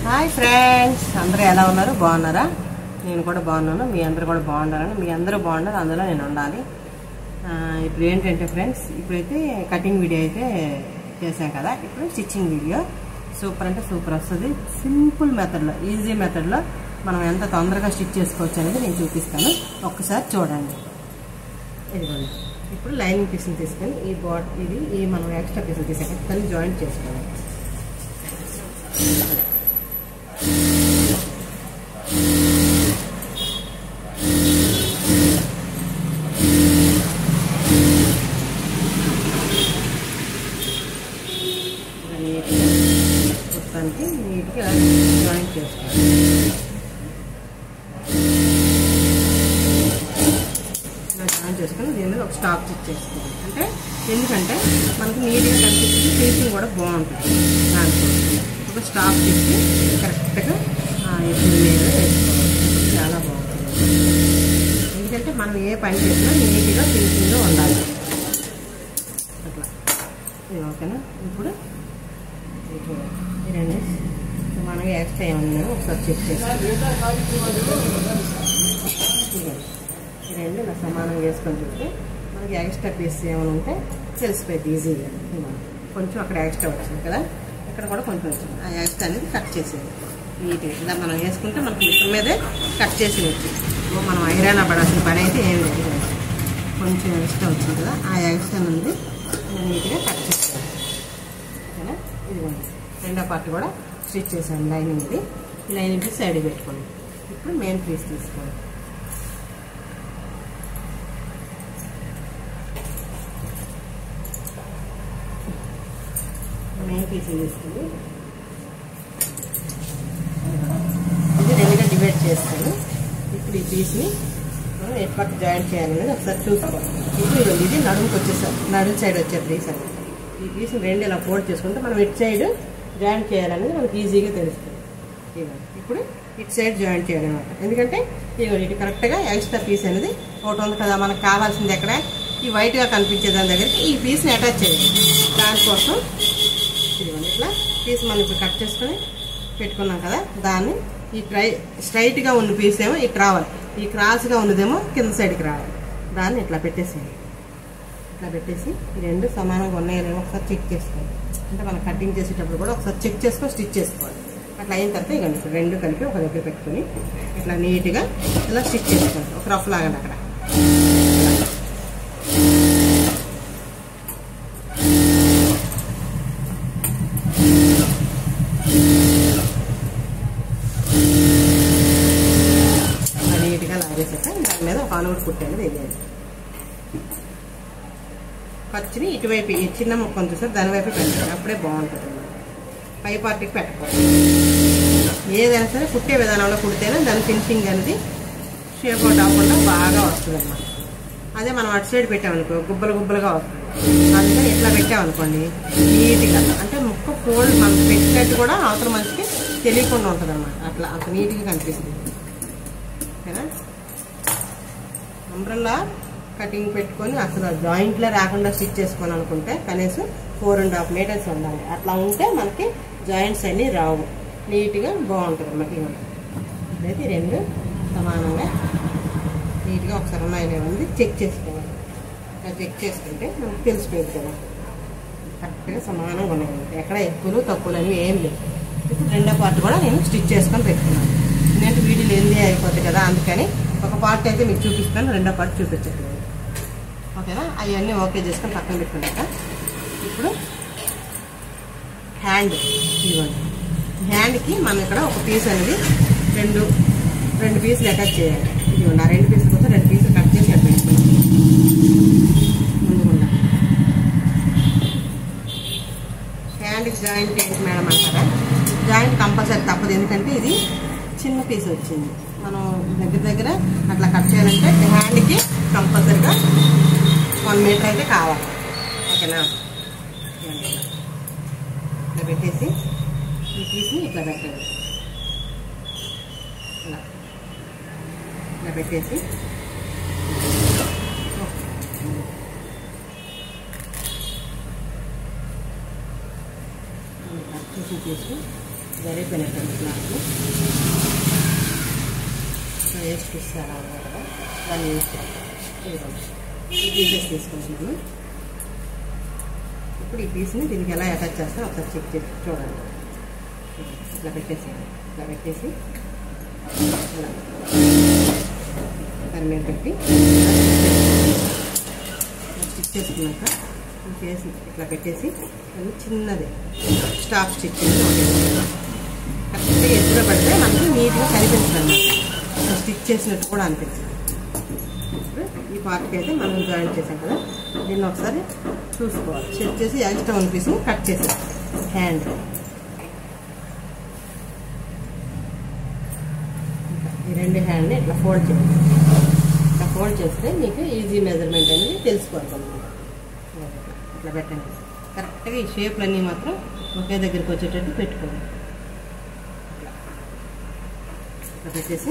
Hi friends, అందరూ ఎలా ఉన్నారు? బాగున్నారా? నేను కూడా బాగున్నాను. మీ అందరూ కూడా బాగుండాలని, మీ అందరూ బాగున్నారు, అందులో నేను ఉండాలి. ఇప్పుడు ఏంటంటే ఫ్రెండ్స్, ఇప్పుడైతే కటింగ్ వీడియో అయితే చేశాం కదా, ఇప్పుడు స్టిచ్చింగ్ వీడియో. సూపర్ అంటే సూపర్ వస్తుంది. సింపుల్ మెథడ్లో, ఈజీ మెథడ్లో మనం ఎంత తొందరగా స్టిచ్ చేసుకోవచ్చు అనేది నేను చూపిస్తాను. ఒక్కసారి చూడండి. ఇదిగోండి, ఇప్పుడు లైనింగ్ పీస్ని తీసుకొని ఈ మనం ఎక్స్ట్రా పీసులు తీసాక దాన్ని జాయింట్ చేసుకోవాలి. మొత్తానికి నీట్గా జాయింట్ చేసుకోవాలి. జాయింట్ చేసుకొని దీని మీద ఒక స్టాప్ స్టిచ్ చేసుకోవాలి. అంటే ఎందుకంటే మనకి నీట్గా కనిపిస్తుంది, ఫినిషింగ్ కూడా బాగుంటుంది. దాంట్లో ఒక స్టాప్ స్టిచ్ కరెక్ట్గా ఎప్పుడు మీద వేసుకోవాలి. చాలా బాగుంటుంది. ఎందుకంటే మనం ఏ పని చేసినా నీట్గా ఫినిషింగ్గా ఉండాలి. అట్లా ఇది ఓకేనా? ఇప్పుడు రండి, మనకి ఎక్స్ట్రా ఏమన్నా ఒకసారి చెక్ చేసుకోవాలి. ఈ రెండు ఇలా సమానంగా వేసుకొని చూస్తే మనకి ఎక్స్ట్రా పీస్ ఏమైనా ఉంటే తెలిసిపోయింది ఈజీగా. కొంచెం అక్కడ ఎక్స్ట్రా వచ్చింది కదా, ఇక్కడ కూడా కొంచెం వచ్చింది. ఆ ఎక్స్ట్రా అనేది కట్ చేసేది నీట్గా. ఇలా మనం వేసుకుంటే మనకి మిషన్ మీదే కట్ చేసి వచ్చింది. మనం ఐరన్ పడాల్సిన పని అయితే ఏమి లేదు. కొంచెం ఎక్స్ట్రా వచ్చింది కదా, ఆ ఎక్స్ట్రా అనేది నీట్గా కట్ చేసుకోవాలి. ఓకేనా? ఇదిగోండి, రెండో పార్ట్ కూడా స్టిచ్ చేసాను. లైనింగ్ ఇది, లైనింగ్ పీస్ సైడ్ పెట్టుకోండి. ఇప్పుడు మెయిన్ పీస్ తీసుకోండి. మెయిన్ పీస్ తీసుకుని ఇది రెండుగా డివైడ్ చేస్తాను. ఇప్పుడు ఈ పీస్ని మనం ఎటు పక్క జాయింట్ చేయాలనేది ఒకసారి చూసుకోవాలి. ఇప్పుడు ఇది నడుముకి వచ్చేసారి, నడుము సైడ్ వచ్చే పీస్ అని ఈ పీస్ని రెండు ఇలా ఫోల్డ్ చేసుకుంటే మనం ఇటు సైడ్ జాయింట్ చేయాలనేది మనకి ఈజీగా తెలుస్తుంది. ఇప్పుడు ఇటు సైడ్ జాయింట్ చేయాలి అనమాట. ఎందుకంటే ఇటు కరెక్ట్గా ఎక్స్ట్రా పీస్ అనేది ఒకటి ఉంది కదా, మనకు కావాల్సింది ఎక్కడ ఈ వైట్గా కనిపించే దాని దగ్గరికి ఈ పీస్ని అటాచ్ చేయాలి. దానికోసం ఇదిగోండి ఇట్లా పీస్ మనం ఇప్పుడు కట్ చేసుకొని పెట్టుకున్నాం కదా, దాన్ని ఈ స్ట్రైట్గా ఉన్న పీస్ ఏమో ఇటు రావాలి, ఈ క్రాస్గా ఉన్నదేమో కింద సైడ్కి రావాలి. దాన్ని ఇట్లా పెట్టేసేయాలి. ఇట్లా పెట్టేసి ఈ రెండు సమానంగా ఉన్నాయో ఒకసారి చెక్ చేసుకోవాలి. అంటే మనం కటింగ్ చేసేటప్పుడు కూడా ఒకసారి చెక్ చేసుకొని స్టిచ్ చేసుకోవాలి. అట్లా అయిన తర్వాత ఇక రెండు కలిపి ఒక దగ్గర పెట్టుకుని ఇట్లా నీట్గా ఇలా స్టిచ్ చేసుకోవాలి. ఒక రఫ్ లాగండి అక్కడ. నీట్గా లాగేసాక దాని మీద ఒక ఆలుగడ్డ కుట్టేది వేయాలి. ఖర్చుని ఇటువైపు ఈ చిన్న ముక్క చూస్తే దాని వైపు పెట్టాలి, అప్పుడే బాగుంటుంది. పై పార్టీకి పెట్టకూడదు. ఏదైనా సరే కుట్టే విధానంలో కుడితేనే దాని ఫినిషింగ్ అనేది షేప్ అవుట్ అవ్వకుండా బాగా వస్తుంది అన్నమాట. అదే మనం అటు సైడ్ పెట్టామనుకో గుబ్బలు గుబ్బలుగా వస్తుంది. అందుకని ఇట్లా పెట్టామనుకోండి నీట్గా, అంటే ముక్క ఫోల్డ్ మనం పెట్టినట్టు కూడా అవతల మనిషికి తెలియకుండా ఉంటుంది అన్నమాట. అట్లా అంత నీట్గా కనిపిస్తుంది. ఓకేనా? అంబ్రెల్లా కటింగ్ పెట్టుకొని అసలు జాయింట్లో రాకుండా స్టిచ్ చేసుకొని అనుకుంటే కనీసం 4.5 మీటర్స్ ఉండాలి. అట్లా ఉంటే మనకి జాయింట్స్ అన్నీ రావు, నీట్గా బాగుంటుంది అన్నమాట. ఇదైతే రెండు సమానంగా నీట్గా ఒకసారి ఉన్నాయనే ఉంది చెక్ చేసుకోవాలి. అట్లా చెక్ చేసుకుంటే మనకు తెలిసిపోయింది కదా, కరెక్ట్గా సమానంగా ఉన్నాయి. ఎక్కడ ఎక్కువలు తక్కువలు అనేవి ఏం లేవు. ఇప్పుడు రెండో పార్ట్ కూడా నేను స్టిచ్ చేసుకొని పెట్టుకున్నాను. ఎందుకంటే వీడియోలు ఏంది అయిపోతుంది కదా, అందుకని ఒక పార్ట్ అయితే మీకు చూపిస్తాను, రెండో పార్ట్ చూపించట్లేదు. ఓకేనా? అవన్నీ ఓకే చేసుకొని పక్కన పెట్టుకున్నాక ఇప్పుడు హ్యాండ్ ఇవ్వండి. హ్యాండ్కి మనం ఇక్కడ ఒక పీస్ అనేది రెండు పీసులు అటాచ్ చేయాలి. ఇదిగోండి, ఆ రెండు పీసుల కోసం రెండు పీసులు కట్ చేసి అట్లా పెట్టుకోండి. ముందుకుండా హ్యాండ్కి జాయింట్ ఏంటి మేడం అంటారా? జాయింట్ కంపల్సరీ తప్పదు. ఎందుకంటే ఇది చిన్న పీస్ వచ్చింది. మనం దగ్గర అట్లా కట్ చేయాలంటే హ్యాండ్కి కంపల్సరీగా 1 మీటర్ అయితే కావాలి. ఓకేనా? ఇట్లా పెట్టేసి ఈ పీస్ని ఇట్లా పెట్టండి. ఇలా పెట్టేసి చేసి జరిగిపోయినట్టు క్లాత్లు వేస్ట్ ఇస్తారా కదా దాన్ని యూజ్ చేయాలి. ఈ పీసెస్ తీసుకుంటున్నాను. ఇప్పుడు ఈ పీస్ని దీనికి ఎలా అటాచ్ చేస్తాం ఒకసారి చెక్ చేసి చూడండి. ఇట్లా పెట్టేసేయండి. ఇట్లా పెట్టేసి ఇలా దాని మీద పెట్టి స్టిచ్ చేసుకున్నాక ఈ పీస్ ఇట్లా పెట్టేసి చిన్నది స్టాప్ స్టిచ్ కరెక్ట్గా ఎదురు పడితే మనకి నీట్గా కనిపిస్తుంది అన్నమాట. స్టిచ్ చేసినట్టు కూడా అనిపిస్తుంది. ఈ పార్ట్కి అయితే మనం జాయిన్ చేసాం కదా, దీన్ని ఒకసారి చూసుకోవాలి. చెక్ చేసి ఎక్స్ట్రా వన్ పీస్ కట్ చేసాం. హ్యాండ్ ఈ రెండు హ్యాండ్ని ఇట్లా ఫోల్డ్ చేయాలి. ఇట్లా ఫోల్డ్ చేస్తే మీకు ఈజీ మెజర్మెంట్ అనేది తెలిసిపోతుంది. ఇట్లా పెట్టండి. కరెక్ట్గా ఈ షేప్లన్నీ మాత్రం ఒకే దగ్గరికి వచ్చేటట్టు పెట్టుకోండి. ఇట్లా పెట్టేసి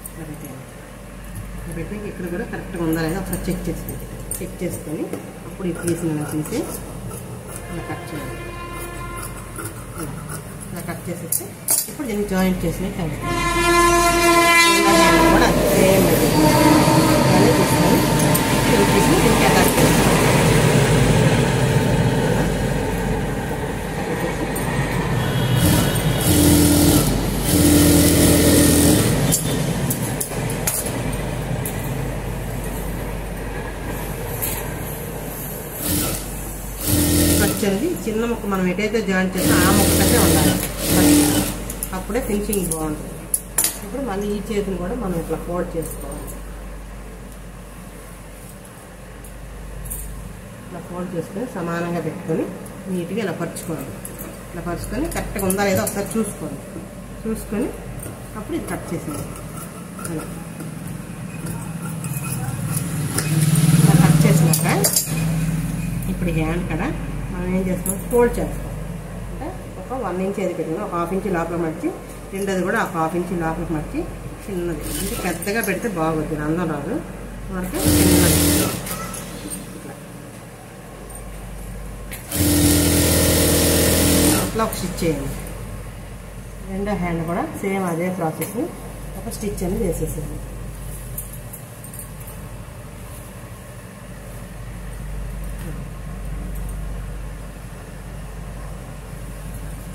ఇట్లా పెట్టేయండి. ఇట్లా పెట్టి ఇక్కడ కూడా కరెక్ట్గా ఉందా లేదా ఒకసారి చెక్ చేసుకొని అప్పుడు ఈ పీస్ని అలా తీసి ఇలా కట్ చేయాలి. ఇలా కట్ చేసేసి ఇప్పుడు దీన్ని జాయింట్ చేసినట్టు కూడా సేమ్ తీసుకొని ఈ పీస్ని దీనికి అటాచ్ చేస్తాం. అనేది చిన్న ముక్క మనం ఎటైతే జాయిన్ చేస్తాం ఆ ముక్కకే ఉండాలి. అప్పుడే ఫినిషింగ్ బాగుంటుంది. ఇప్పుడు మళ్ళీ ఈ చేతిని కూడా మనం ఇట్లా ఫోల్డ్ చేసుకోవాలి. ఇట్లా ఫోల్డ్ చేసుకొని సమానంగా పెట్టుకొని నీట్గా ఇలా పరుచుకోవాలి. ఇలా పరుచుకొని కరెక్ట్గా ఉందా లేదా ఒకసారి చూసుకొని అప్పుడు ఇది కట్ చేసేది. అలా కట్ చేసినాక ఇప్పుడు హ్యాండ్ కదా మనం ఏం చేస్తాం, ఫోల్డ్ చేస్తాం. అంటే ఒక 1 ఇంచ్ ఏది పెట్టినా ఒక 1/2 ఇంచ్ లోపల మర్చి, రెండోది కూడా ఒక 1/2 ఇంచ్ లోపలికి మర్చి చిన్నది. అంటే పెద్దగా పెడితే బాగోద్ది, అందం రాదు. మనకి చిన్నది ఇట్లా అట్లా ఒక స్టిచ్ చేయండి. రెండో హ్యాండ్ కూడా సేమ్ అదే ప్రాసెస్ ఒక స్టిచ్ అనేది వేసేసేయండి.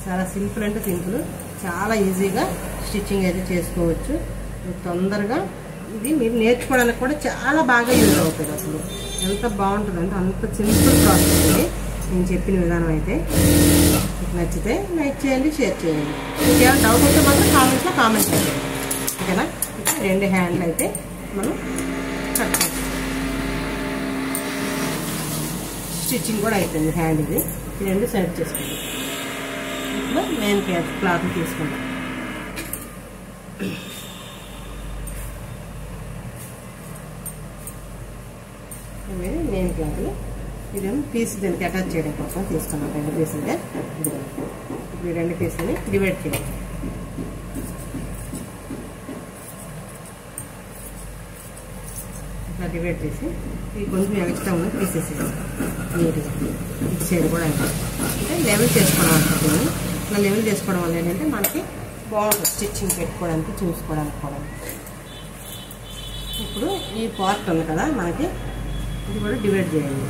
చాలా సింపుల్ అంటే సింపుల్, చాలా ఈజీగా స్టిచ్చింగ్ అయితే చేసుకోవచ్చు. తొందరగా ఇది మీరు నేర్చుకోవడానికి కూడా చాలా బాగా యూజ్ అవుతుంది. అసలు ఎంత బాగుంటుందంటే అంత సింపుల్ ప్రాసెస్ ఇది. నేను చెప్పిన విధానం అయితే మీకు నచ్చితే లైక్ చేయండి, షేర్ చేయండి. మీకు ఏమైనా డౌట్ ఉంటే మాత్రం కామెంట్స్లో కామెంట్ చేయండి. ఓకేనా? ఇప్పుడు రెండు హ్యాండ్లు అయితే మనం కట్ చేస్తాం. స్టిచ్చింగ్ కూడా అయిపోయింది హ్యాండ్. ఇది ఈ రెండు సెట్ చేసుకుంటాం. ఇప్పుడు మెయిన్ క్లాత్ తీసుకుంటాం. మెయిన్ క్లాత్ ఇదేమో పీస్ దీనికి అటాచ్ చేయడం కోసం తీసుకున్నాం. 2 పీసులుగా ఇప్పుడు ఈ 2 పీసులని డివైడ్ చేయాలి. ఇట్లా డివైడ్ చేసి ఈ కొంచెం ఎక్స్ట్రా ఉన్న తీసేసేయాలి నీట్గా. ఇటు సైడ్ కూడా అంటే లెవెల్ చేసుకోవడం అనుకుంటున్నాను. ఇట్లా లెవెల్ చేసుకోవడం వల్ల ఏంటంటే మనకి బాగుంటుంది స్టిచ్చింగ్ పెట్టుకోవడానికి, చూసుకోవడానికి కూడా. ఇప్పుడు ఈ పార్ట్ ఉంది కదా మనకి, ఇది కూడా డివైడ్ చేయండి.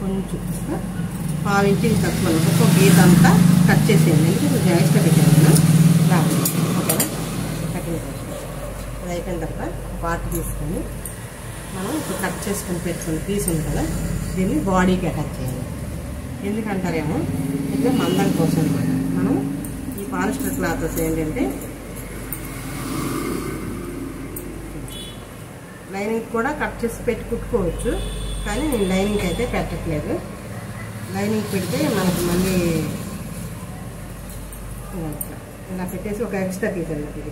కొంచెం 1/2 ఇంచ్ తక్కువ ఒక్కొక్క గీత అంతా కట్ చేసేయండి. ఎందుకంటే కొంచెం ఎక్స్ట్రా పెట్టాను రాదు. ఓకేనా? కటింగ్ అది అయిపోయిన తర్వాత పార్ట్ తీసుకొని మనం ఇప్పుడు కట్ చేసుకొని పెట్టుకుని పీస్ ఉంది కదా, దీన్ని బాడీకి అటాచ్ చేయాలి. ఎందుకంటారేమో ఇంకా మందం కోసం అనమాట. మనం ఈ పాలిస్టర్ క్లాత్స్ ఏంటంటే లైనింగ్ కూడా కట్ చేసి పెట్టి కుట్టుకోవచ్చు, కానీ నేను లైనింగ్ అయితే పెట్టట్లేదు. లైనింగ్ పెడితే మనకు మళ్ళీ ఇలా పెట్టేసి ఒక ఎక్స్ట్రా పీస్ అన్నట్టు ఇది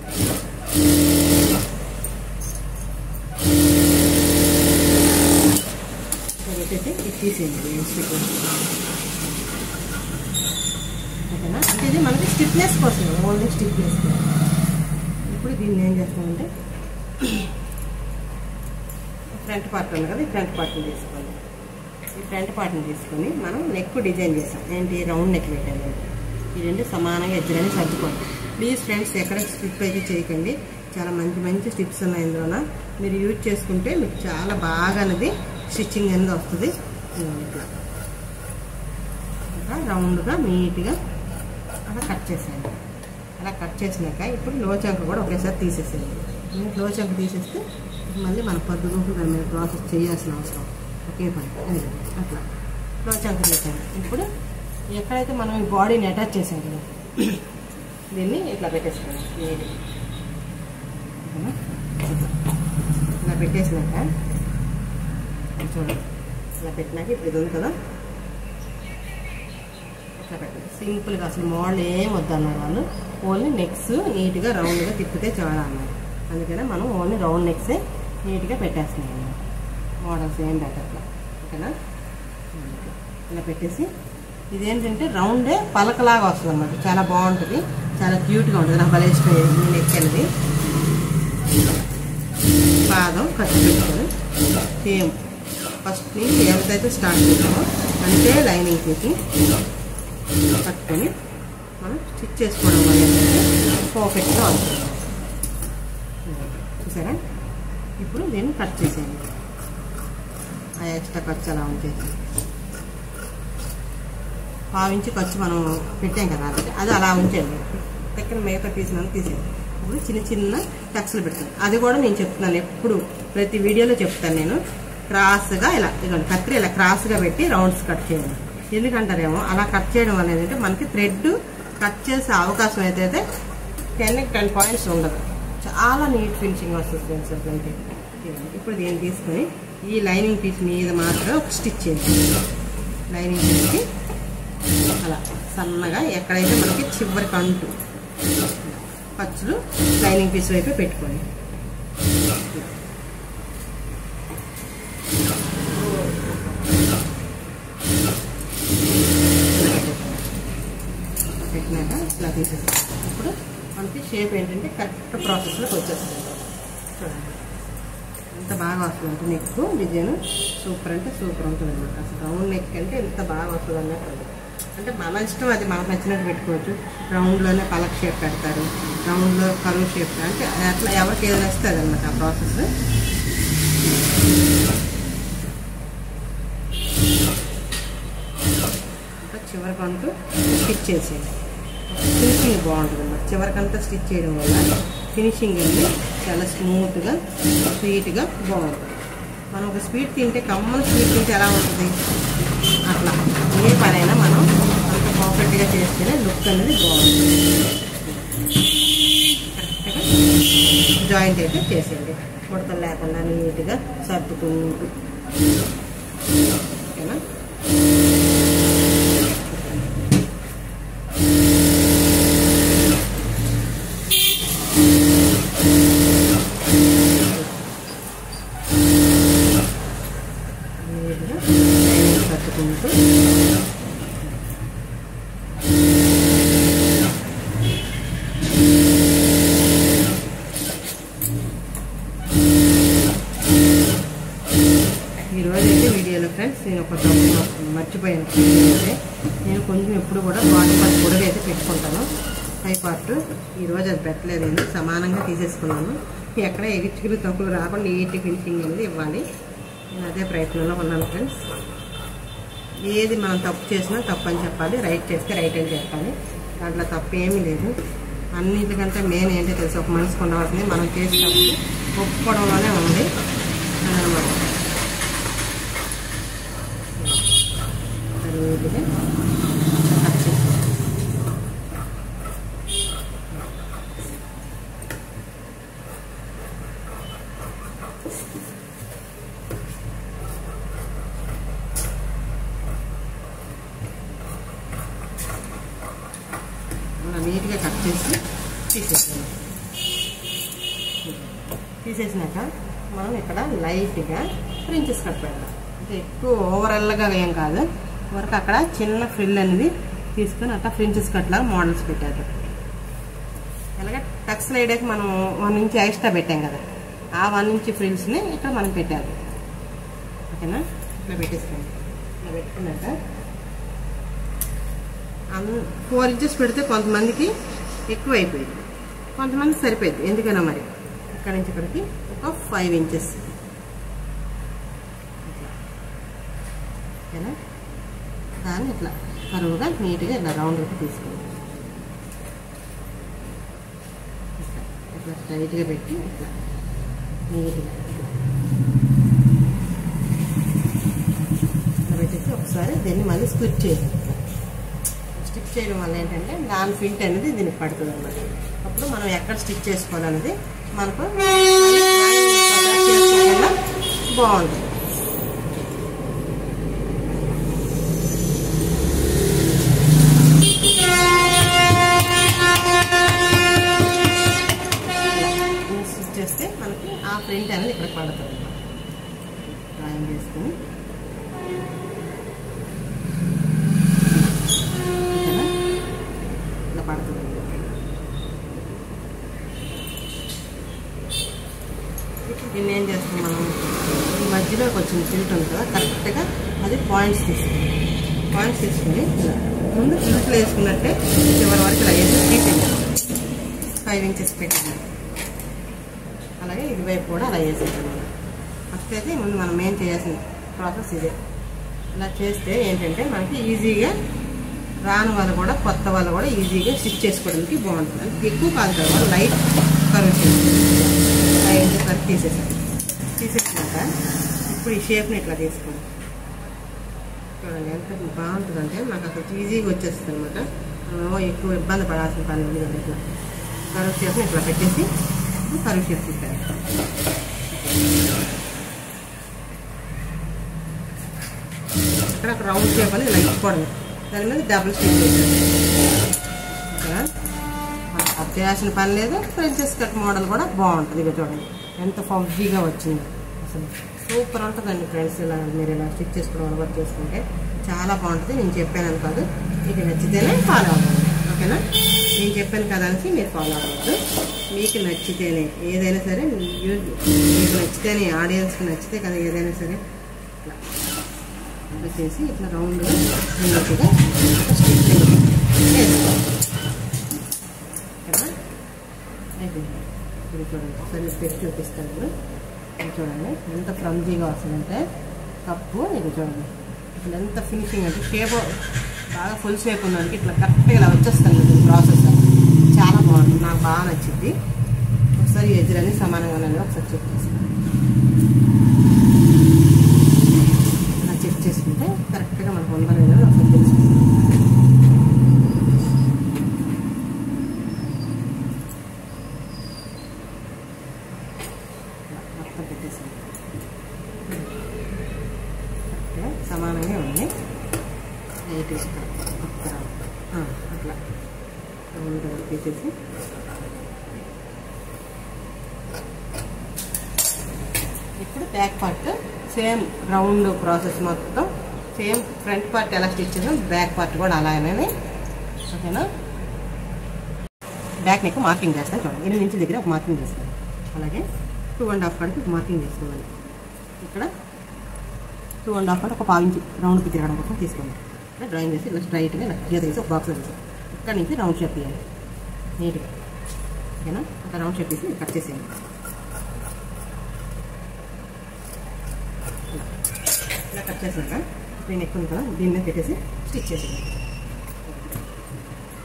పెట్టేసి ఇది తీసేయండి. ఓకేనా? అంటే ఇది మనకి స్టిఫ్నెస్ కోసం, ఓన్లీ స్టిఫ్నెస్. ఇప్పుడు దీన్ని ఏం చేస్తామంటే ఫ్రంట్ పార్ట్ ఉంది కదా, ఈ ఫ్రంట్ పార్ట్ని తీసుకోండి. ఈ ఫ్రంట్ పార్ట్ని తీసుకొని మనం నెక్ డిజైన్ చేసాం. ఏంటి రౌండ్ నెక్ పెట్టాలి. ఈ రెండు సమానంగా ఎడ్జ్లని సర్దుకోండి. ప్లీజ్ ఫ్రెండ్స్, ఎక్కడ స్టిప్ అయితే చేయకండి. చాలా మంచి మంచి స్టిప్స్ ఉన్నాయి ఇందులో. మీరు యూజ్ చేసుకుంటే మీకు చాలా బాగా అనేది స్టిచ్చింగ్ అనేది వస్తుంది. ఇట్లా ఇంకా రౌండ్గా నీట్గా అలా కట్ చేసేయండి. అలా కట్ చేసినాక ఇప్పుడు లోచంక కూడా ఒకేసారి తీసేసేయండి. లోచంక తీసేస్తే మళ్ళీ మన పద్దుగుంపు దాని మీద ప్రాసెస్ చేయాల్సిన అవసరం ఒకే పని. అట్లా లోచంక చేసాను. ఇప్పుడు ఎక్కడైతే మనం ఈ బాడీని అటాచ్ చేసాం కదా, దీన్ని ఇట్లా పెట్టేసుకోండి. ఇలా పెట్టేసినాక చూడండి, ఇలా పెట్టినాక ఇప్పుడు ఇది ఉంది కదా, ఇట్లా పెట్టండి. సింపుల్గా అసలు మోడల్ ఏం వద్దన్నారు వాళ్ళు. ఓన్లీ నెక్స్ నీట్గా రౌండ్గా తిప్పితే చాలా అన్నారు. అందుకనే మనం ఓన్లీ రౌండ్ నెక్సే నీట్గా పెట్టేస్తున్నాం అన్నమాట. మోడల్స్ ఏం పెట్టట్లా. ఓకేనా? ఇలా పెట్టేసి ఇదేంటంటే రౌండే పలకలాగా వస్తుంది అన్నమాట. చాలా బాగుంటుంది, చాలా క్యూట్గా ఉంటుంది. నాకు భలే ఇష్టం ఈ నెక్ అనేది. పాదం ఖర్చు పెట్టుకొని సేమ్ ఫస్ట్ నుంచి ఎవరిదైతే స్టార్ట్ చేసామో అంతే లైనింగ్ తీసి కట్టుకొని మనం స్టిచ్ చేసుకోవడం వల్ల పర్ఫెక్ట్గా వస్తుంది. చూసారా? ఇప్పుడు దీన్ని కట్ చేసేయండి. ఆ ఎక్స్ట్రా ఖర్చు అలా ఉంచేసి 1/2 ఇంచు ఖర్చు మనం పెట్టాం కదా, అది అలా ఉంచండి. దగ్గర మిగతా పీసులను తీసేయండి. ఇప్పుడు చిన్న చిన్న టక్స్లు పెడతాను. అది కూడా నేను చెప్తున్నాను, ఎప్పుడు ప్రతి వీడియోలో చెప్తాను నేను. క్రాస్గా ఇలా ఇదిగోండి, కత్తిరి ఇలా క్రాస్గా పెట్టి రౌండ్స్ కట్ చేయండి. ఎందుకంటారేమో అలా కట్ చేయడం వల్ల ఏంటంటే మనకి థ్రెడ్ కట్ చేసే అవకాశం అయితే 10 పాయింట్స్ ఉండదు. చాలా నీట్ ఫినిషింగ్ వస్తుంది ఫ్రెండ్స్. అంటే ఇప్పుడు దీన్ని తీసుకొని ఈ లైనింగ్ పీస్ మీద మాత్రం ఒక స్టిచ్ చేయండి. లైనింగ్ పీస్కి అలా సన్నగా ఎక్కడైతే మనకి చివరికి అంటూ ఖర్చులు లైనింగ్ పీస్ వైపు పెట్టుకోండి. పెట్టినాక ఇలా తీసేస్తాం. ఇప్పుడు మనకి షేప్ ఏంటంటే కరెక్ట్ ప్రాసెస్లోకి వచ్చేస్తుంది. చూడండి ఎంత బాగా వస్తుంది అంటే నెక్ డిజైన్ సూపర్ అంటే సూపర్ ఉంటుంది అన్నమాట. అసలు రౌండ్ నెక్ అంటే ఎంత బాగా వస్తుంది అన్నట్టు. అంటే మన ఇష్టం, అది మనకు నచ్చినట్టు పెట్టుకోవచ్చు. రౌండ్లోనే పలక్ షేప్ పెడతారు, రౌండ్లో కరువు షేప్, అంటే అట్లా ఎవరికి ఏది వస్తుంది అన్నమాట ఆ ప్రాసెస్. ఇంకా చివరికంటూ స్టిచ్ చేసేది ఫినిషింగ్ బాగుంటుంది అన్నమాట. చివరికంతా స్టిచ్ చేయడం వల్ల ఫినిషింగ్ అనేది చాలా స్మూత్గా స్వీట్గా బాగుంటుంది. మనం ఒక స్వీట్ తింటే కమ్మని స్వీట్ తింటే ఎలా ఉంటుంది, అట్లా ఏ పనైనా మనం అంత పర్ఫెక్ట్గా చేస్తేనే లుక్ అనేది బాగుంటుంది. కరెక్ట్గా జాయింట్ అయితే చేసేయండి, ముడతలు లేకుండా నీట్గా సర్దుకుంటూ. ఓకేనా? సర్దుకుంటూ ఈరోజైతే వీడియోలో ఫ్రెండ్స్ నేను ఒక మర్చిపోయాను. నేను కొంచెం ఎప్పుడు కూడా బాడీ పార్ట్ పొడవు అయితే పెట్టుకుంటాను. పై పార్ట్ ఈరోజు అది పెట్టలేదు, నేను సమానంగా తీసేసుకున్నాను. ఎక్కడ ఎగిచ్చిగిరి తప్పులు రాకుండా నీట్ ఫినిషింగ్ అనేది ఇవ్వాలి. నేను అదే ప్రయత్నంలో ఉన్నాను ఫ్రెండ్స్. ఏది మనం తప్పు చేసినా తప్పు అని చెప్పాలి, రైట్ చేస్తే రైట్ అని చెప్పాలి. దాంట్లో తప్పు ఏమీ లేదు. అన్నిటికంటే మెయిన్ ఏంటో తెలుసు, ఒక మనిషికి ఉండవలసింది మనం చేసినప్పుడు ఒప్పుకోవడంలోనే ఉంది అన్నమాట. నీట్గా కట్ చేసి తీసేసినాక మనం ఇక్కడ లైట్గా ఫ్రించెస్ కట్ పెడతాం. అంటే ఎక్కువ ఓవరాల్గా ఏం కాదు, వరకు అక్కడ చిన్న ఫ్రిల్ అనేది తీసుకొని అట్లా ఫ్రించెస్ కట్లా మోడల్స్ పెట్టారు. అలాగే టక్స్ లైడ్కి మనం 1 ఇంచ్ ఎక్స్ట్రా పెట్టాం కదా, ఆ 1 ఇంచ్ ఫ్రిల్స్ని ఇక్కడ మనం పెట్టారు. ఓకేనా. ఇట్లా పెట్టేసుకోండి. ఇట్లా పెట్టుకున్నాక 4 ఇంచెస్ పెడితే కొంతమందికి ఎక్కువ అయిపోయింది, కొంతమంది సరిపోయింది. ఎందుకన్నా మరి ఇక్కడ నుంచి ఇక్కడికి ఒక 5 ఇంచెస్ ఓకేనా. దాన్ని ఇట్లా కరువుగా నీట్గా ఇట్లా రౌండ్గా తీసుకోండి. ఇట్లా స్ట్రైట్గా పెట్టి ఇట్లా నీట్గా ఇట్లా పెట్టేసి ఒకసారి దీన్ని మళ్ళీ స్ప్లిట్ చేయండి. స్టిచ్ చేయడం వల్ల ఏంటంటే దాని ఫిట్ అనేది దీనికి పడుతుంది అన్నమాట. అప్పుడు మనం ఎక్కడ స్టిచ్ చేసుకోవాలనేది మనకు చేసుకోకుండా బాగుంటుంది. స్టిచ్ చేస్తే మనకి ఆ ప్రింట్ అనేది ఇక్కడ పడుతుంది. డ్రాయింగ్ చేసుకుని ఇలా పడుతుంది. దీన్ని ఏం చేస్తాం మనం, ఈ మధ్యలో కొంచెం ఫిల్ట్ ఉంది కదా, కరెక్ట్గా అది పాయింట్స్ తీసుకుని ఇలా ముందు ఫిల్ట్లో వేసుకున్నట్టే చివరి వరకు ఇలా వేసి తీసేయాలి. 5 ఇంచెస్ పెట్టింది. అలాగే ఇటువైపు కూడా అలా వేసేసాం. ఫస్ట్ అయితే ముందు మనం ఏం చేయాల్సిన ప్రాసెస్ ఇదే. ఇలా చేస్తే ఏంటంటే మనకి ఈజీగా రాని వాళ్ళు కూడా కొత్త వాళ్ళు కూడా ఈజీగా స్టిచ్ చేసుకోవడానికి బాగుంటుంది. అది ఎక్కువ కాదు కదా, లైట్ కరువు చేసి 5 ఇంచెస్ వరకు తీసేసినాక ఇప్పుడు ఈ షేప్ని ఇట్లా తీసుకోండి. చూడండి ఎంత బాగుంటుందంటే నాకు అసలు ఈజీగా వచ్చేస్తుంది అనమాట. ఎక్కువ ఇబ్బంది పడాల్సిన పని ఉంది కదా. ఇట్లా కరువు షేప్ని ఇట్లా పెట్టేసి కరువు షేప్ తీస్తారు. అక్కడ రౌండ్ షేప్ అని ఇలా ఇచ్చుకోవడం, దాని మీద డబుల్ స్టిచ్ చేశారు. ఓకేనా. అది చేయాల్సిన పని లేదు. ప్రిన్సెస్ కట్ మోడల్ కూడా బాగుంటుంది. ఇక చూడండి ఎంత ఫౌజీగా వచ్చింది, అసలు సూపర్ ఉంటుందండి ఫ్రెండ్స్. ఇలా మీరు ఇలా స్టిచ్ చేసుకోవడం అలవాటు చేసుకుంటే చాలా బాగుంటుంది. నేను చెప్పాను కాదు, మీకు నచ్చితేనే ఫాలో అవ్వండి. ఓకేనా. నేను చెప్పాను కదా అనేసి మీరు ఫాలో అవ్వద్దు. మీకు నచ్చితేనే ఏదైనా సరే, మీకు నచ్చితేనే, ఆడియన్స్కి నచ్చితే కదా ఏదైనా సరే. ఇట్లా చేసి ఇట్లా రౌండ్గా నీట్గా స్టిచ్ వేసుకోవాలి. ఓకేనా. అయిపోయింది. ఇప్పుడు చూడండి ఒకసారి పెట్టి చూపిస్తాను. ఇది చూడండి ఎంత ఫ్లమ్జీగా వస్తుందంటే కప్పు. ఇది చూడండి ఇప్పుడు ఎంత ఫినిషింగ్ అంటే షేప్ బాగా ఫుల్ షేప్ ఉందంటే ఇట్లా కరెక్ట్గా ఇలా వచ్చేస్తాను. ఇది ప్రాసెస్ చాలా బాగుంటుంది, నాకు బాగా నచ్చింది. ఒకసారి ఎదురని సమానంగా ఉన్నది ఒకసారి చెక్ చేస్తాను. ఇలా చెక్ చేసుకుంటే కరెక్ట్గా మనకు ఉందని ఒకసారి తెలుసుకుంటాం. మొత్తం పెట్టేసాను. కరెక్ట్గా సమానంగా ఉంది. లైట్ అట్లా రౌండ్ తీసేసి ఇప్పుడు back part same round process మొత్తం సేమ్. ఫ్రంట్ పార్ట్ ఎలా స్టిచ్ చేసాం బ్యాక్ పార్ట్ కూడా అలానే. ఓకేనా. బ్యాక్ నెక్ మార్కింగ్ చేస్తాను. చూడండి 8 ఇంచుల దగ్గర ఒక మార్కింగ్ చేస్తాను. అలాగే 2.5 కాడికి ఒక మార్కింగ్ చేసుకోవాలి. ఇక్కడ 2.5 కాడ ఒక 1/2 ఇంచు రౌండ్కి తిరగడం కోసం తీసుకోండి. ఇలా డ్రాయింగ్ చేసి ఇలా స్ట్రైట్గా ఇలా గీత తీసి ఒక బాక్స్లో వేసి ఇక్కడ నుంచి రౌండ్ షేప్ తీయాలి నీట్గా. ఓకేనా. ఒక రౌండ్ షేప్ తీసి కట్ చేసేయండి. ఇలా కట్ చేసినాక నేను ఎక్కువ కదా దీని మీద పెట్టేసి స్టిచ్ చేసేది.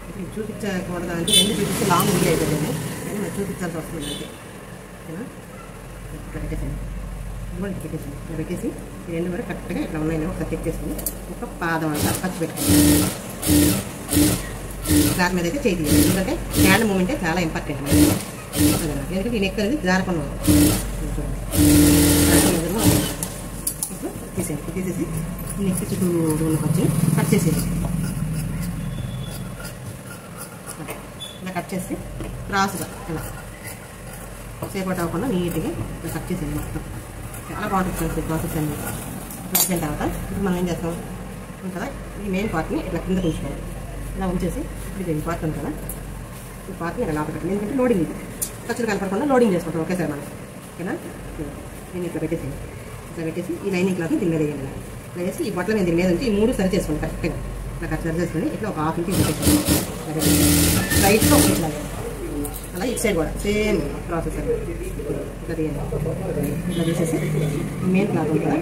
ఇప్పుడు చూపించకూడదు అంటే 2 చూపిస్తే లాంగ్ వీల్ అయిపోతుంది, కానీ మరి చూపించాల్సి వస్తుంది అంటే. ఓకేనా. ఇక్కడ పెట్టేసాను. ఇవ్వండి పెట్టేసాను. ఇలా పెట్టేసి ఈ 2 కూడా కరెక్ట్గా ఇట్లా ఉన్నాయి ఒకసారి చెక్ చేసుకుని ఒక పాదం అంతా ఖర్చు పెట్టుకోండి. దాని మీద అయితే చేయి, ఎందుకంటే హ్యాండ్ మూమెంటే చాలా ఇంపార్టెంట్. ఎందుకంటే ఈ నెక్ అనేది జారకుండా ఇప్పుడు తీసేసి నెక్ చుట్టూ వచ్చి కట్ చేసేది. ఇలా కట్ చేసి క్రాస్గా ఇలా సేపట్ అవ్వకుండా నీట్గా ఇలా కట్ చేసేది మొత్తం. చాలా బాగుంటుంది ప్రాసెస్ అన్ని. వచ్చిన తర్వాత ఇప్పుడు మనం ఏం చేస్తాం ఉంటుందా, ఈ మెయిన్ పార్ట్ని ఇట్లా కింద ఉంచుకోవాలి. ఇలా ఉంచేసి ఇప్పుడు ఈ పార్ట్ ఉంది కదా, ఈ పార్ట్ని ఇలా లోపల పెట్టండి. ఎందుకంటే లోడింగ్ ఇది ఖర్చులు కనపడకుండా లోడింగ్ చేసుకుంటాం ఒకేసారి మనం. ఓకేనా. నేను ఇట్లా పెట్టేసి ఇట్లా పెట్టేసి ఈ లైనింగ్ క్లాత్ దీని మీద వేయాలి. ఇలా వేసి ఈ బట్టల మీద దీని మీద ఉంచి ఈ 3 సరి చేసుకోండి కరెక్ట్గా. ఇట్లా సరి చేసుకొని ఇట్లా ఒక హాఫ్ ఇంచ్ పెట్టేసి రైట్గా ఇట్లా అలా ఇటు సైడ్ కూడా సేమ్ ప్రాసెస్ అండి. ఇట్లా తీయండి. ఇట్లా తీసేసి మెయిన్ క్లాత్ ఉంది కదా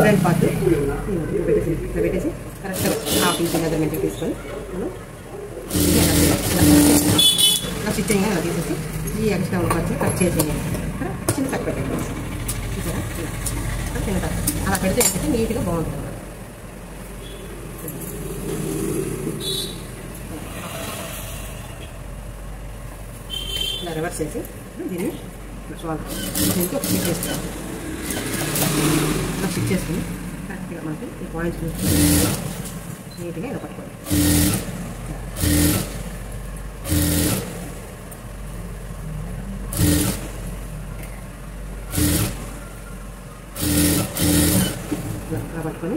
ఫ్రంట్ పార్ట్ పెట్టేసి ఇట్లా పెట్టేసి కరెక్ట్గా హాఫ్ ఇంచ్ మెజర్మెంట్ తీసుకొని మనం ఇలా స్టిచ్చింగ్ అలా తీసేసి ఈ ఎక్స్ట్రా ఉన్న ఖర్చు కట్ చేసేయండి. చిన్న కట్ పెట్టండి. చిన్న కట్ అలా పెడితే ఏంటంటే నీట్గా బాగుంటుంది. ఇలా రివర్స్ చేసి దీన్ని దీనికి ఒక స్టిచ్ చేసుకోవాలి. ఇలా స్టిచ్ చేసుకుని కరెక్ట్గా మనకి ఈ పాయింట్స్ నీట్గా ఇలా పట్టుకోవాలి. అలా పట్టుకొని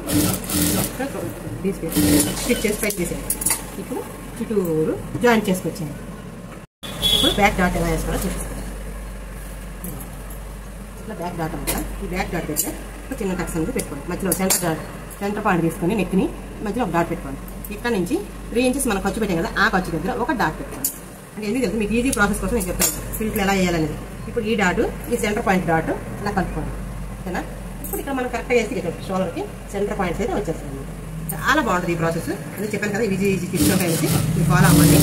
తీసుకెళ్ళి స్టిచ్ చేసి పైకి తీసేయాలి. ఇప్పుడు చుట్టూరు జాయింట్ చేసుకొచ్చాను. ఇప్పుడు బ్యాక్ డాట్ ఎలా వేసుకోవాలో చూపిస్తాను. ఇట్లా బ్యాక్ డాట్ అంతా ఈ బ్యాక్ డాట్ దగ్గర ఒక చిన్న టక్స్ అనేది పెట్టుకోండి. మధ్యలో సెంటర్ పాయింట్ తీసుకొని నెక్ని మధ్యలో ఒక డాట్ పెట్టుకోండి. ఇక్కడ నుంచి 3 ఇంచెస్ మనం ఖర్చు పెట్టాం కదా, ఆ ఖర్చు దగ్గర ఒక డాట్ పెట్టుకోండి. అంటే ఎందుకు తెలుసు మీకు ఈజీ ప్రాసెస్ కోసం నేను చెప్తాను స్లిట్లు ఎలా వేయాలనేది. ఇప్పుడు ఈ డాట్ ఈ సెంటర్ పాయింట్ డాట్ ఇలా కలుపుకోండి. ఓకేనా? ఇప్పుడు ఇక్కడ మనం కరెక్ట్గా వేసి షోల్డర్కి సెంటర్ పాయింట్స్ అయితే వచ్చేస్తుంది. చాలా బాగుంటుంది ఈ ప్రాసెస్. అది చెప్పాను కదా, ఈజీ టిప్స్ ఉంటాయి. మీరు ఫాలో అవ్వండి.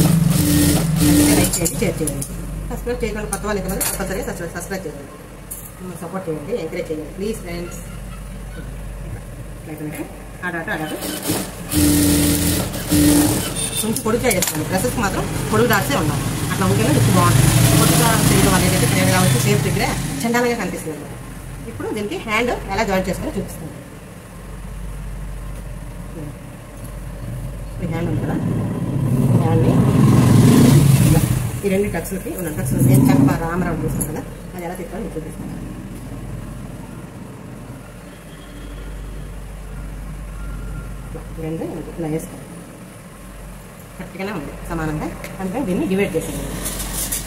లైక్ చేయండి, షేర్ చేయండి. సబ్స్క్రైబ్ చేయకుండా కొత్త వాళ్ళు అయితే కంపల్సరీగా సబ్స్క్రైబ్ చేయండి. సపోర్ట్ చేయండి, ఎంకరేజ్ చేయండి ప్లీజ్ ఫ్రెండ్స్. ఇట్లయితే ఆ డాట్ కొంచెం పొడుగుగా వేసుకోండి. డ్రెస్సెస్కి మాత్రం పొడుగు డాట్సే ఉండాలి. అట్లా ఉంటేనే లుక్ బాగుంటుంది. పొడుగుగా చేయడం వల్ల ఏంటంటే ప్రేమ కావచ్చు సేఫ్ దగ్గర చండాలంగా కనిపిస్తుంది. ఇప్పుడు దీనికి హ్యాండ్ ఎలా జాయిన్ చేసుకొని చూపిస్తుంది. ఈ హ్యాండ్ ఉంది కదా, హ్యాండ్ని ఈ 2 టక్స్లకి ఉన్న టక్స్ నేను చంప రామరావు చూస్తాను కదా, అది ఎలా తిప్పాలో నేను చూపిస్తాను. రెండు ఇలా వేసుకోండి. కరెక్ట్గానే ఉంది సమానంగా. అందుకని దీన్ని డివైడ్ చేసేయండి.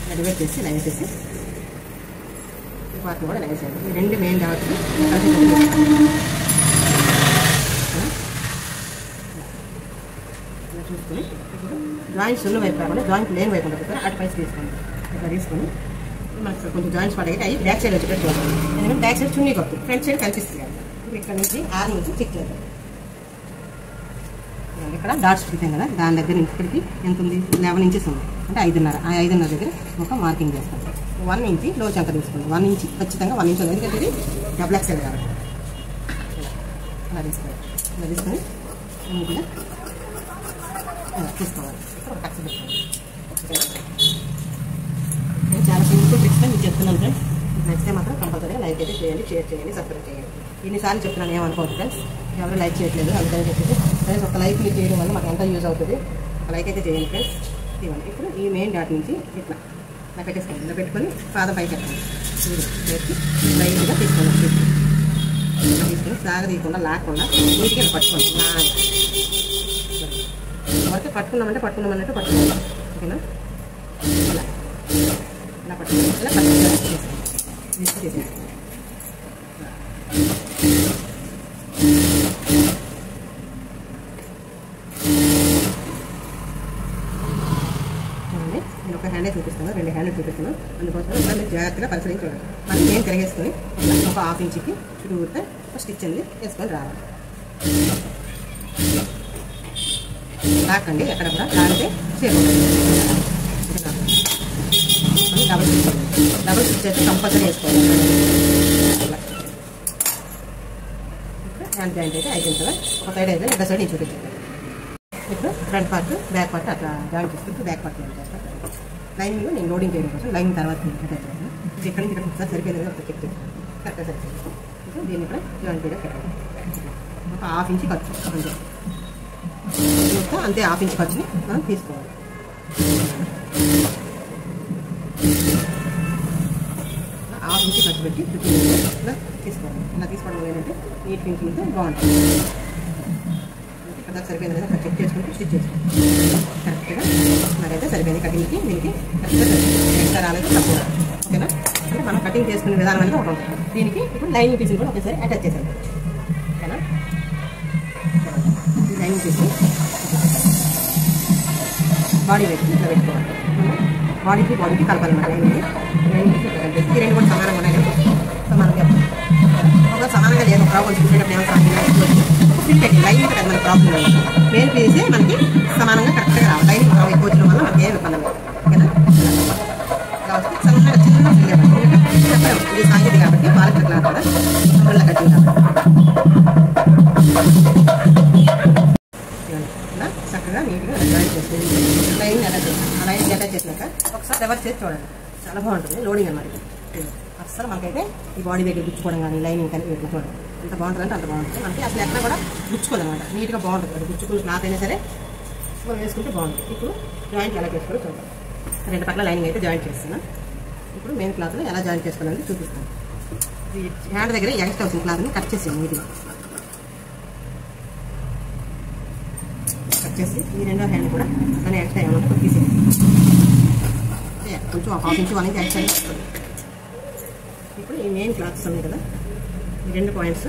ఇలా డివైడ్ చేసి ఇలా వేసేసి వాటిని కూడా ఇలా వేసేయండి. ఈ 2 మెయిన్ డాట్స్ ఇలా చూసుకొని ఇప్పుడు జాయింట్స్ ఉన్న వైపు కాకుండా జాయింట్ లేని వైపు ఉంటుంది. అటు పైకి తీసుకోండి. ఇట్లా తీసుకొని మనకు కొంచెం జాయింట్స్ పడగట్టి అవి బ్యాక్ సైడ్ వచ్చేటట్టు చూడండి. ఎందుకంటే బ్యాక్ సైడ్ చున్నీ కొట్టి ఫ్రంట్ సైడ్ కనిపిస్తుంది కదా. ఇప్పుడు ఇక్కడ నుంచి 6 నుంచి చెక్ చేద్దాం. ఇక్కడ డాట్స్ చూసాం కదా, దాని దగ్గర నుంచి ఇక్కడికి ఎంత ఉంది, 11 ఇంచెస్ ఉంది. అంటే 5.5. ఆ 5.5 దగ్గర ఒక మార్కింగ్ చేస్తాం. 1 ఇంచ్ లో చెంత తీసుకోండి. 1 ఇంచ్ ఖచ్చితంగా 1 ఇంచ్ ఉంది. ఎందుకంటే ఇది డబుల్ ఎక్సెల్ కాబట్టి అలా తీసుకోవాలి. ఇలా తీసుకొని నీట్గా తీసుకోవాలి. ఒక టక్స్ పెట్టుకోవాలి. నేను చాలా సింపుల్ ట్రిక్స్గా మీకు చెప్తున్నాను ఫ్రెండ్స్. నచ్చితే మాత్రం కంపల్సరీగా లైక్ అయితే చేయండి, షేర్ చేయండి, సబ్స్క్రైబ్ చేయండి. ఇన్నిసార్లు చెప్తున్నాను ఏమనుకోవద్దు ఫ్రెండ్స్. ఎవరు లైక్ చేయట్లేదు అందుకని చెప్పేసి ఫ్రెండ్స్ ఒక లైక్ మీరు చేయడం వల్ల మాకు ఎంత యూజ్ అవుతుంది. ఒక లైక్ అయితే చేయండి ఫ్రెండ్స్. ఇవ్వండి. ఇప్పుడు ఈ మెయిన్ డాట్ నుంచి ఇట్లా ఇలా పెట్టేసుకోండి. ఇలా పెట్టుకొని పాదం పైకి ఎక్కండి. పెట్టి లైట్గా తీసుకోండి. తీసుకొని సాగదీయకుండా లాక్కుండా నీట్గా పట్టుకోండి. వరకు పట్టుకున్నామంటే పట్టుకున్నామన్నట్టు పట్టుకోండి. ఓకేనా? ఇలా ఇలా పట్టుకోండి. ఇలా పట్టుకోండి. చేసేసుకోండి. నేను ఒక హ్యాండే చూపిస్తాను, 2 హ్యాండ్లు చూపిస్తాను. అందుకోసం ఇలా మీరు జాగ్రత్తగా పరిశీలించండి. మనకి ఏం తిరగేసుకొని ఒక 1/2 ఇంచుకి చుట్టూ ఒక స్టిచ్ అనేది వేసుకొని రావాలి. రాకండి ఎక్కడ కూడా రానితే చేయకూడదు. డబుల్ స్టిచ్ అయితే కంపల్సరీ వేసుకోవాలి. హ్యాండ్ జాయింట్ అయితే అయిపోయింది కదా, ఒక సైడ్ అయితే ఇద్దరు సైడ్ నేను చూపించాను. ఇప్పుడు ఫ్రంట్ పార్ట్ బ్యాక్ పార్ట్ అట్లా జాయింట్ చేసుకుంటూ బ్యాక్ పార్ట్ జాయిన్ చేస్తాను. లైనింగ్ నేను లోడింగ్ చేయడం కోసం లైనింగ్ తర్వాత పెట్టేస్తాను. ఇక్కడ నుంచి ఇక్కడ ఒకసారి సరిపోయింది ఒకసారి చెక్ చేస్తాను. కరెక్ట్గా సరిపోయింది. ఇప్పుడు దీన్ని ఇక్కడ జాయింట్ చేయడం పెట్టాలి. ఒక 1/2 ఇంచ్ ఖర్చు అంతే. అంతే 1/2 ఇంచ్ ఖర్చుని మనం తీసుకోవాలి. 1/2 ఇంచ్ ఖర్చు పెట్టి ఇలా తీసుకోవాలి. ఇలా తీసుకోవడం ఏంటంటే నీట్ ఫినిషింగ్ ఉంటే బాగుంటుంది. ఇక్కడ అలా సరిపోయింది కదా చెక్ చేసుకుంటే స్టిచ్ చేసుకోండి కరెక్ట్గా. మరైతే సరిపోయింది కటింగ్కి దీనికి కరెక్ట్గా సరిపోయింది. ఎక్స్ట్రా రాలేదు తక్కువ. ఓకేనా? అంటే మనం కటింగ్ చేసుకునే విధానం అనేది ఒకటి ఉంటుంది. దీనికి ఇప్పుడు లైనింగ్ పీస్ని కూడా ఒకేసారి అటాచ్ చేసాను. ఓకేనా? ఈ లైనింగ్ పీస్ని బాడీ వెయిట్ ఇట్లా పెట్టుకోవాలి. బాడీకి కలపాలన్నమాట. లైనింగ్ పీస్ ఈ రెండు కూడా సమానంగా ఉన్నాయి కదా, సమానంగా ఒక సమానంగా లేదు. ఒక కొంచెం చూసేటప్పుడు ఏమైనా ఫిల్ పెట్టి లైనింగ్ కదా మనకి ప్రాబ్లం లేదు. మెయిన్ పీసే మనకి సమానంగా కరెక్ట్గా రావాలి. లైనింగ్ ఎక్కువ వచ్చిన వల్ల మనకి ఏమి ఇబ్బంది లేదు. ఓకేనా? ఇలా వస్తే సన్నగా చిన్న ఫిల్ చెప్పడం ఇది సాంకేతిక కాబట్టి వాళ్ళకి క్లాత్ కూడా అలా కట్టింగ్ కాబట్టి ఇలా చక్కగా నీట్గా జాయిన్ చేసుకోండి. లైనింగ్ అటాచ్ చేస్తాం. ఆ లైనింగ్ అటాచ్ చేసినాక ఒకసారి రివర్స్ చేసి చూడండి. చాలా బాగుంటుంది లోడింగ్ అన్నమాట. అసలు మనకైతే ఈ బాడీ దగ్గర గుచ్చుకోవడం కానీ లైనింగ్ కానీ ఇట్లా చూడండి ఎంత బాగుంటుంది అంటే అంత బాగుంటుంది. మనకి అసలు ఎక్కడ కూడా గుచ్చుకోదన్నమాట. నీట్గా బాగుంటుంది. అది గుచ్చుకుని క్లాత్ అయినా సరే మనం వేసుకుంటే బాగుంటుంది. ఇప్పుడు జాయింట్ ఎలా చేసుకోవాలో చూద్దాం. రెండు పక్కల లైనింగ్ అయితే జాయింట్ చేస్తున్నాను. ఇప్పుడు మెయిన్ క్లాత్లో ఎలా జాయింట్ చేసుకోవాలని చూపిస్తాను. ఈ హ్యాండ్ దగ్గర ఎక్స్ట్రా వచ్చిన క్లాత్ని కట్ చేసాను. నీట్గా కట్ చేసి ఈ రెండో హ్యాండ్ కూడా దాని ఎక్స్ట్రా ఏమన్నా తీసేది కొంచెం హాఫ్ ఇంచు అనేది ఎక్స్ట్రా వస్తుంది. ఇప్పుడు ఈ మెయిన్ క్లాత్స్ ఉన్నాయి కదా, ఈ రెండు పాయింట్స్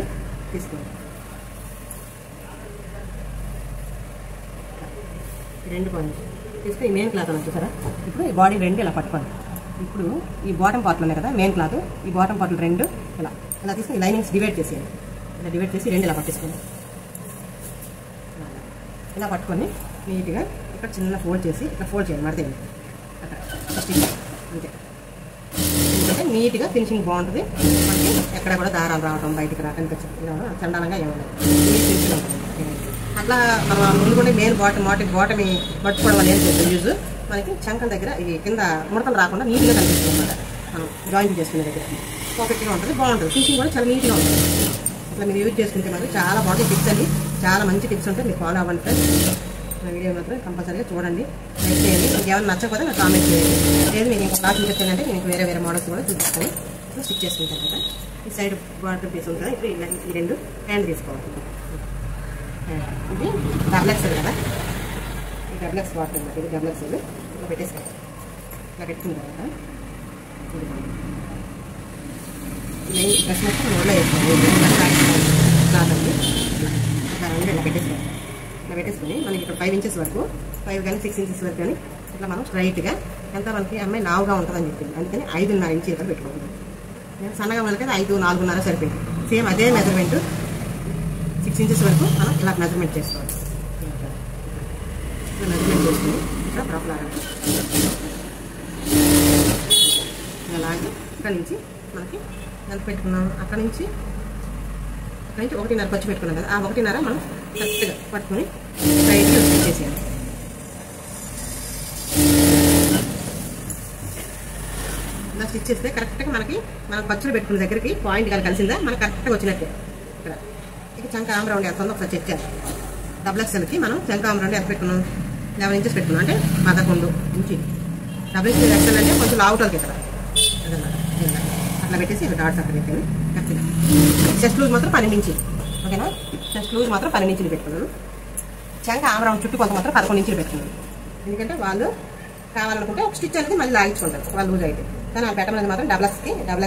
తీసుకోండి. ఈ రెండు పాయింట్స్ తీసుకుని ఈ మెయిన్ క్లాత్ అని చూసారా. ఇప్పుడు ఈ బాడీ రెండు ఇలా పట్టుకోండి. ఇప్పుడు ఈ బాటమ్ పార్ట్లు ఉన్నాయి కదా మెయిన్ క్లాత్, ఈ బాటమ్ పార్ట్లు రెండు ఇలా తీసుకుని లైనింగ్స్ డివైడ్ చేసేయండి. ఇలా డివైడ్ చేసి రెండు ఇలా పట్టేసుకోండి. ఇలా పట్టుకొని నీట్గా ఇక్కడ చిన్న ఫోల్డ్ చేసి ఇక్కడ ఫోల్డ్ చేయండి. మడతేయండి అక్కడ అంతే. ఎందుకంటే నీట్గా ఫినిషింగ్ బాగుంటుంది. మనకి ఎక్కడ కూడా దారాలు రావడం బయటికి కనిపించడం చండాలంగా ఏమన్నా ఫినిషింగ్ ఉంటుంది. అట్లా మనం ముందు కూడా మెయిన్ బాటమ్ పట్టుకోవడం వల్ల ఏం చేస్తుంది యూజ్ మనకి చంకల దగ్గర ఇది కింద ముడతలు రాకుండా నీట్గా కనిపిస్తుంది అన్నమాట. మనం జాయింట్ చేసుకునే దగ్గర పర్ఫెక్ట్గా ఉంటుంది, బాగుంటుంది. ఫినిషింగ్ కూడా చాలా నీట్గా ఉంటుంది. ఇట్లా మీరు యూజ్ చేసుకుంటే మాత్రం చాలా బాగుంటుంది. టిప్స్ అండి, చాలా మంచి టిప్స్ ఉంటాయి. మీరు ఫాలో అవ్వండి ఫ్రెండ్స్. నా వీడియో మాత్రం కంపల్సరీగా చూడండి, లైక్ చేయండి. మీకు ఏమైనా నచ్చకపోతే నాకు కామెంట్ చేయండి. లేదు మీకు ఇంకో క్లాస్ చూపిస్తానంటే నేను వేరే మోడల్స్ కూడా చూపిస్తాను. ఇప్పుడు స్టిచ్ చేసుకుంటాను కదా. ఈ సైడ్ బాటర్ పీస్ ఉంటుంది. ఇప్పుడు ఈ రెండు హ్యాండ్ తీసుకోవాలి. ఇది డబుల్ ఎక్సెల్ కదా, ఈ డబుల్ ఎక్స్ బాటర్ అనమాట. ఇది డబుల్ ఎక్సెల్ ఇలా పెట్టేసుకోవాలి. ఇలా పెట్టుకున్న తర్వాత డ్రెస్ మొత్తం నోట్లో వేసుకోవాలి. క్లాత్ అండి ఇట్లా రెండు ఇలా పెట్టేసుకోవాలి. ఇట్లా పెట్టేసుకుని మనకి ఇక్కడ 5 ఇంచెస్ వరకు 5 కానీ 6 ఇంచెస్ వరకు కానీ ఇట్లా మనం స్ట్రైట్గా ఎంత మనకి అమ్మాయి లావుగా ఉంటుందని చెప్పింది. అందుకని 5.5 ఇంచ్ ఇక్కడ పెట్టుకోవాలి. నేను సన్నగా మనకి 5, 4.5 సరిపోయింది. సేమ్ అదే మెజర్మెంట్ 6 ఇంచెస్ వరకు మనం ఇలా మెజర్మెంట్ చేసుకోవాలి. ఇలా మెజర్మెంట్ చేసుకుని ఇక్కడ డ్రాప్ లాగాలి. అలాగే ఇక్కడ నుంచి మనకి ఎంత పెట్టుకున్నాం అక్కడ నుంచి 1.5 ఖర్చు పెట్టుకున్నాం కదా, ఆ 1.5 మనం కరెక్ట్గా పట్టుకొని స్ట్రైట్గా స్టిచ్ చేసేయాలి. ఇలా స్టిచ్ చేస్తే కరెక్ట్గా మనకి మనం ఖర్చులు పెట్టుకున్న దగ్గరికి పాయింట్ కానీ కలిసిందా మనకు కరెక్ట్గా వచ్చినట్టే. ఇక్కడ ఇక చంక ఆమ్ రౌండ్ ఎంత ఉందో ఒకసారి చెక్ చేయాలి. డబుల్ ఎక్స్ఎల్కి మనం చంక ఆమ్ రౌండ్ ఎంత పెట్టుకున్నాం, 11 ఇంచెస్ పెట్టుకున్నాం. అంటే 11 ఇంచు. డబుల్ ఎక్స్ఎల్ అంటే కొంచెం లావుతుంది ఇక్కడ అదన్నమాట. అట్లా పెట్టేసి ఇలా డాట్స్ అక్కడ పెట్టాను కరెక్ట్గా. చెస్ట్ లూజ్ మాత్రం 12 ఇంచులు. ఓకేనా? చెస్ట్ లూజ్ మాత్రం 12 ఇంచులు పెట్టుకున్నాను. చంక ఆమ్ రౌండ్ చుట్టూ కొంత మాత్రం 11 ఇంచులు పెట్టుకున్నాను. ఎందుకంటే వాళ్ళు కావాలనుకుంటే ఒక స్టిచ్ అనేది మళ్ళీ లాగించుకుంటారు వాళ్ళు లూజ్ అయితే. కానీ వాళ్ళు పెట్టమనేది మాత్రం డబుల్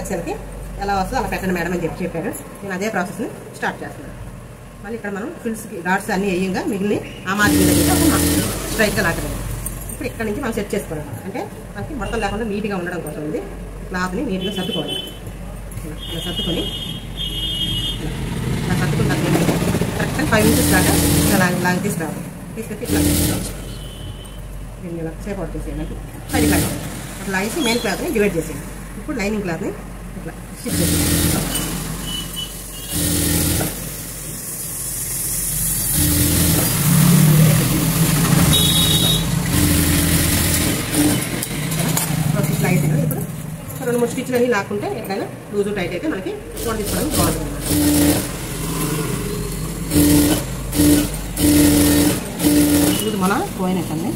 ఎక్స్ఎల్కి ఎలా వస్తుందో అలా పెట్టండి మేడం అని చెప్పారు. నేను అదే ప్రాసెస్ని స్టార్ట్ చేస్తున్నాను. మళ్ళీ ఇక్కడ మనం ఫిల్స్కి డాట్స్ అన్నీ వేయంగా మిగిలిన ఆ మార్జిన్ దగ్గర ఒక స్ట్రైట్గా లాగడం. ఇప్పుడు ఇక్కడ నుంచి మనం సెట్ చేసుకోవాలి. అంటే మనకి మొత్తం లేకుండా నీట్గా ఉండడం కోసం ఉంది. క్లాత్ని నీట్గా సర్దుకోవాలి. ఇలా సర్దుకొని ఇలా సర్దుకున్న కరెక్ట్గా 5 ఇంచెస్ దాకా ఇలా లాగా తీసుకురావాలి. తీసుకొచ్చి ఇట్లా దీన్ని ఇలా సేపు అవుట్ చేసేయాలి. సైడ్ లాగా అట్లా లాగేసి మెయిన్ క్లాత్ని డివైడ్ చేసేయాలి. ఇప్పుడు లైనింగ్ క్లాత్ని ఇట్లా స్టిచ్ చేసేయాలి. ఇట్లా అయితే ఇప్పుడు 2-3 స్టిచ్లు అన్నీ లాక్కుంటే ఎక్కడైనా లూజు టైట్ అయితే మనకి ఫోన్ తీసుకోవడానికి బాగుంటుంది అన్నమాట. ఇది మన పోయినట్టండి.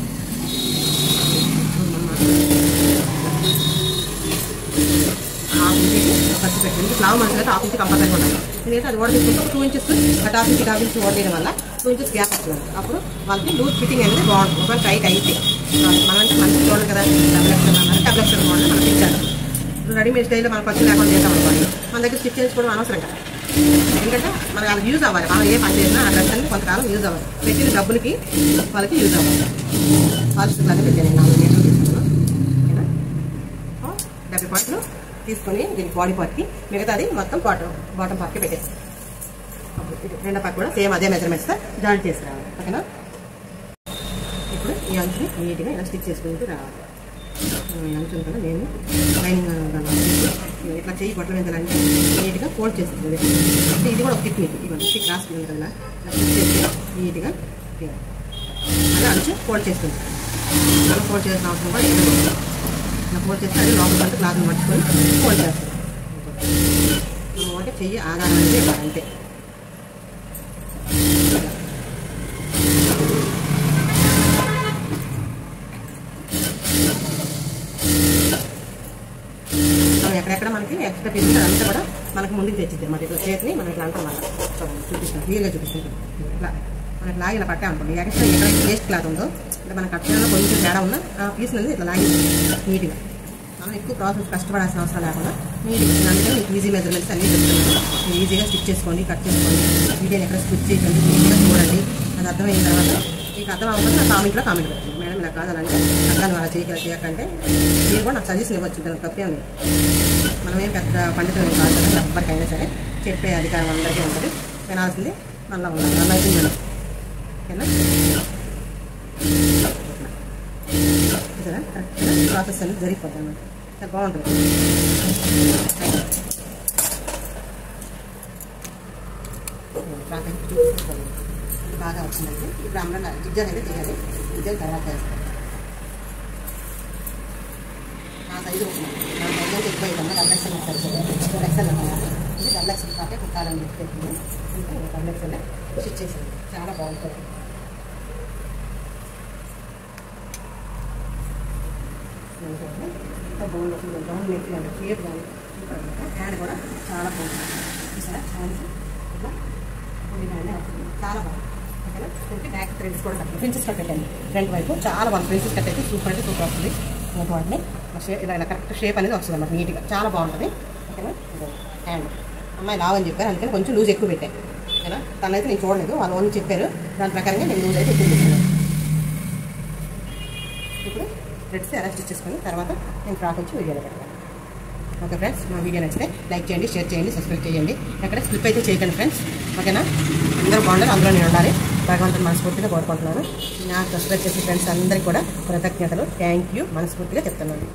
ఖర్చు పెట్టింది లావు మనకి అయితే 1/2 ఇంచ్ కంపల్సరీ ఉండాలి. ఎందుకంటే అది కూడా తీసుకుంటే 2 ఇంచెస్ ఖర్చు టాపింగ్స్ ఓడేయడం వల్ల కొంచెం గ్యాప్ వస్తుంది. అప్పుడు వాళ్ళకి లూజ్ ఫిట్టింగ్ అనేది బాగుంటుంది. ఒకవేళ టైట్ అయితే మనకి మంచి చూడండి కదా, డబుల్ ఎక్స్ఎల్ మోడల్ మనకి ఇచ్చారు. ఇప్పుడు రెడీమేడ్ స్టైల్లో మనం ఖర్చు లేకుండా చేద్దాం అనుకోండి, మన దగ్గర స్టిచ్ చేసుకోవడం అనవసరం కదా. ఎందుకంటే మనకి వాళ్ళకి యూజ్ అవ్వాలి. మనం ఏ పని చేసినా ఆ డ్రెస్ అనేది కొంతకాలం యూజ్ అవ్వాలి. పెట్టిన డబ్బులకి వాళ్ళకి యూజ్ అవ్వాలి. ఫాల్స్ అదే పెట్టాను. 4 మీటర్లు తీసుకున్నాను. ఓకేనా, 70 పార్ట్లు తీసుకొని దీనికి బాడీ పార్ట్కి మిగతాది మొత్తం బాటమ్ పార్ట్కి పెట్టేస్తాం. రెండో పార్ట్ కూడా సేమ్ అదే మెజర్మెంట్స్తో జాయింట్ చేసి రావాలి. ఓకేనా, ఇప్పుడు ఈ అంచుని నీట్గా ఇలా స్టిచ్ చేసుకుంటూ రావాలి. అంచుని కదా నేను లైనింగ్ ఇట్లా చెయ్యి బట్టలు పెంచాలంటే నీట్గా ఫోల్డ్ చేస్తుంది. ఇది కూడా ఒక టెక్నిక్. ఇవ్వండి క్రాస్ ఉంది కదా, ఇలా స్టిచ్ చేసి నీట్గా అలా అంచు ఫోల్డ్ చేస్తుంది. అలా ఫోల్డ్ చేసిన అవసరం కూడా ఇలా ఫోల్డ్ చేస్తే అది లోపల కంటే క్లాత్ని పట్టుకొని ఫోల్డ్ చేస్తుంది. అంటే చెయ్యి ఆధారం అనేది అంతే. ఎక్కడెక్కడ మనకి ఎక్స్ట్రా పీస్ అంతా కూడా మనకు ముందుకు తెచ్చిద్ది అన్నమాట. ఇట్లా చేతిని మనం ఇట్లా అంటాం. మళ్ళీ చూపిస్తాం, క్లియర్గా చూపిస్తుంటాం. ఇట్లా మనకి లాగి ఇలా పట్టామనుకోండి, ఎక్స్ట్రా ఎక్కడైతే వేస్ట్ క్లాత్ ఉందో అంటే మనం కట్ చేయడంలో కొంచెం తేడా ఉన్న ఆ పీస్ అనేది ఇట్లా లాగి నీట్గా మనం ఎక్కువ ప్రాసెస్ కష్టపడాల్సిన అవసరం లేకుండా నీట్గా. అందుకని మీకు ఈజీ మెజర్మెంట్స్ అన్నీ చెప్తున్నాను. మీరు ఈజీగా స్టిచ్ చేసుకోండి, కట్ చేసుకోండి. వీడియోని ఎక్కడ స్టిచ్ చేయకండి, నీట్గా చూడండి. అది అర్థమైన తర్వాత మీకు అర్థం అవ్వకపోతే నా కామెంట్లో కామెంట్ పెట్టండి. మేడం ఇలా కాదాలంటే అర్థాన్ని అలా చేయకంటే మీరు కూడా నాకు సజెషన్ ఇవ్వచ్చు. దానికి తప్పేం లేదు. మనమేం పెద్ద పండితులు కాదు కదా, ఎవరికైనా సరే చెప్పే అధికారం అందరికీ ఉంటుంది. వినాల్సింది మళ్ళీ ఉండాలి, అలా అవుతుంది. ఓకేనా, కదా కరెక్ట్గా ప్రాసెస్ అనేది జరిగిపోతుంది అన్నమాట. బాగుంటుంది. బాగా వచ్చిందంటే ఇప్పుడు అమ్మ జిజ్జాలు అయితే చేయాలి. జిజ్జాలు తర్వాత చేస్తాం. ఆ సైజు నా సైజు ఎక్కువ అవుతుంది. డబుల్ ఎక్స్ఎల్ సరిపోతుంది. ఇది డబుల్ ఎక్స్ఎల్ కాకే కుట్టాలని చెప్పి పెట్టింది. అంటే డబుల్ ఎక్స్ఎల్ స్టిచ్ చేసింది. చాలా బాగుంటుంది. బాగుంటుంది. రౌండ్ నెక్ కానీ షేప్ కానీ హ్యాండ్ కూడా చాలా బాగుంటుంది. చూసారా హ్యాండ్స్ ఇట్లా హ్యాండ్ వస్తుంది. చాలా బాగుంది. ఓకేనా, బ్యాక్ థ్రెడ్స్ కూడా కట్టాలి. ప్రిన్సెస్ కట్ పెట్టండి ఫ్రంట్ వైపు. చాలా బాగుంది. ప్రిన్సెస్ కట్ అయితే సూపర్ అంటే సూపర్ వస్తుంది. వాటిని ఇలా కరెక్ట్ షేప్ అనేది వస్తుంది అన్నమాట. నీట్గా చాలా బాగుంటుంది. ఓకేనా, హ్యాండ్ అమ్మాయి లావని చెప్పారు, అందుకని కొంచెం లూజ్ ఎక్కువ పెట్టాను. ఓకేనా, తనైతే నేను చూడలేదు, వాళ్ళు ఓన్లీ చెప్పారు. దాని ప్రకారంగా నేను లూజ్ అయితే ఎక్కువ పెట్టాను. ఇప్పుడు థ్రెడ్స్ ఎలా స్టిచ్ చేసుకొని తర్వాత నేను ఫ్రాక్ వచ్చి వీడియోలో పెడతాను. ఓకే ఫ్రెండ్స్, మా వీడియో నచ్చితే లైక్ చేయండి, షేర్ చేయండి, సబ్స్క్రైబ్ చేయండి. ఎక్కడ స్లిప్ అయితే చేయకండి ఫ్రెండ్స్. ఓకేనా, అందరూ బాగుండాలి, అందులో నేను ఉండాలి. భగవంతుని మనస్ఫూర్తిగా కోరుకుంటున్నాను. నాకు సబ్స్క్రైబ్ చేసే ఫ్రెండ్స్ అందరికీ కూడా కృతజ్ఞతలు. థ్యాంక్ యూ మనస్ఫూర్తిగా చెప్తున్నాను.